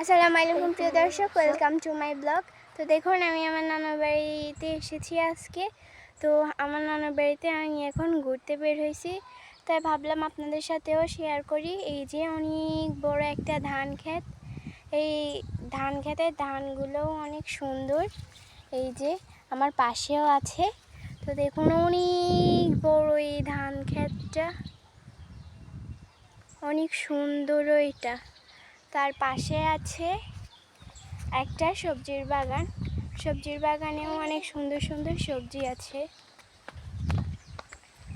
আসসালামু আলাইকুম প্রিয় দর্শক, ওয়েলকাম টু মাই ব্লগ। তো দেখুন, আমি আমার নানার বাড়িতে এসেছি আজকে। তো আমার নানার বাড়িতে আমি এখন ঘুরতে বের হয়েছি, তাই ভাবলাম আপনাদের সাথেও শেয়ার করি। এই যে অনেক বড় একটা ধান ক্ষেত, এই ধান ক্ষেতের ধানগুলোও অনেক সুন্দর। এই যে আমার পাশেও আছে। তো দেখুন অনেক বড় এই ধান ক্ষেতটা, অনেক সুন্দর। এটা তার পাশে আছে একটা সবজির বাগান। সবজির বাগানেও অনেক সুন্দর সুন্দর সবজি আছে।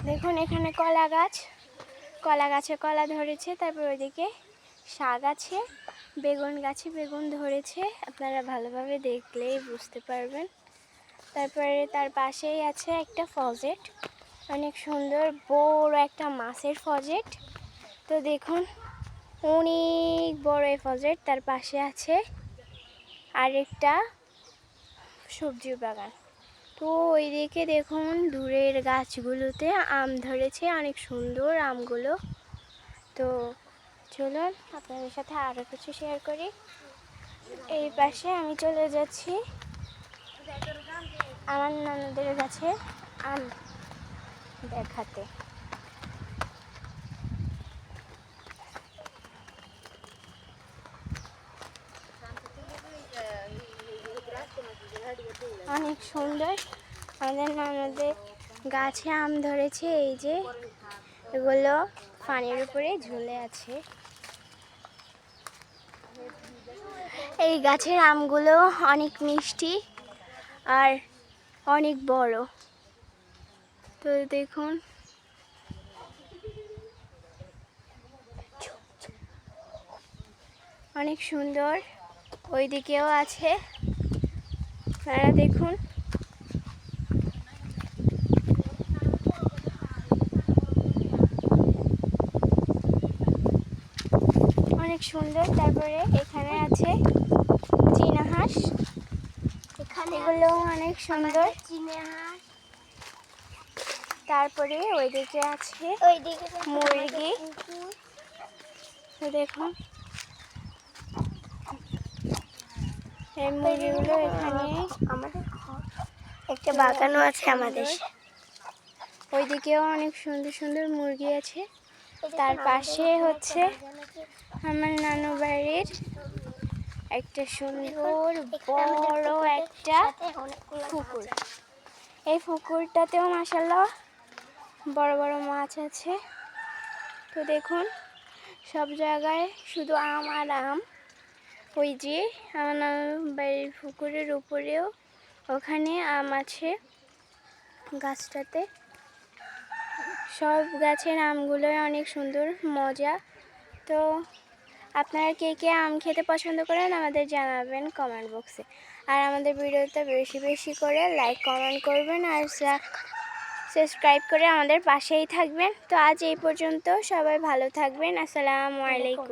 দেখুন এখানে কলা গাছে কলা ধরেছে। তারপর ওইদিকে শাক আছে, বেগুন গাছে বেগুন ধরেছে, আপনারা ভালোভাবে দেখলেই বুঝতে পারবেন। তারপরে তার পাশেই আছে একটা ফজেট, অনেক সুন্দর বড় একটা মাছের ফজেট। তো দেখুন অনেক বড় এই ফজেট। তার পাশে আছে আরেকটা সবজির বাগান। তো ওইদিকে দেখুন দূরের গাছগুলোতে আম ধরেছে, অনেক সুন্দর আমগুলো। তো চলুন আপনাদের সাথে আরও কিছু শেয়ার করি। এই পাশে আমি চলে যাচ্ছি আমার ননদের কাছে আম দেখাতে। অনেক সুন্দর আমাদের ননদের গাছে আম ধরেছে। এই যে এগুলো পানির উপরে ঝুলে আছে। এই গাছের আমগুলো অনেক মিষ্টি আর অনেক বড়। তো দেখুন অনেক সুন্দর। ওইদিকেও আছে, আপনারা দেখুন। অনেক সুন্দর। তারপরে এখানে আছে চীনা হাঁস, এগুলো অনেক সুন্দর চীনা হাঁস। তারপরে ওইদিকে আছে মুরগি। দেখুন এই মুরগিগুলো এখানে আমাদের একটা বাগানও আছে আমাদের। ওইদিকেও অনেক সুন্দর সুন্দর মুরগি আছে। তার পাশে হচ্ছে আমার নানু বাড়ির একটা সুন্দর বড় একটা পুকুর। এই পুকুরটাতেও মাশাআল্লাহ বড় বড় মাছ আছে। তো দেখুন সব জায়গায় শুধু আম আর আম। ওই যে আমার নানু বাড়ির পুকুরের উপরেও ওখানে আম আছে গাছটাতে। সব গাছের আমগুলোই অনেক সুন্দর মজা। তো আপনারা কে কে আম খেতে পছন্দ করেন আমাদের জানাবেন কমেন্ট বক্সে। আর আমাদের ভিডিওতে বেশি বেশি করে লাইক কমেন্ট করবেন আর সাবস্ক্রাইব করে আমাদের পাশেই থাকবেন। তো আজ এই পর্যন্ত, সবাই ভালো থাকবেন। আসসালামু আলাইকুম।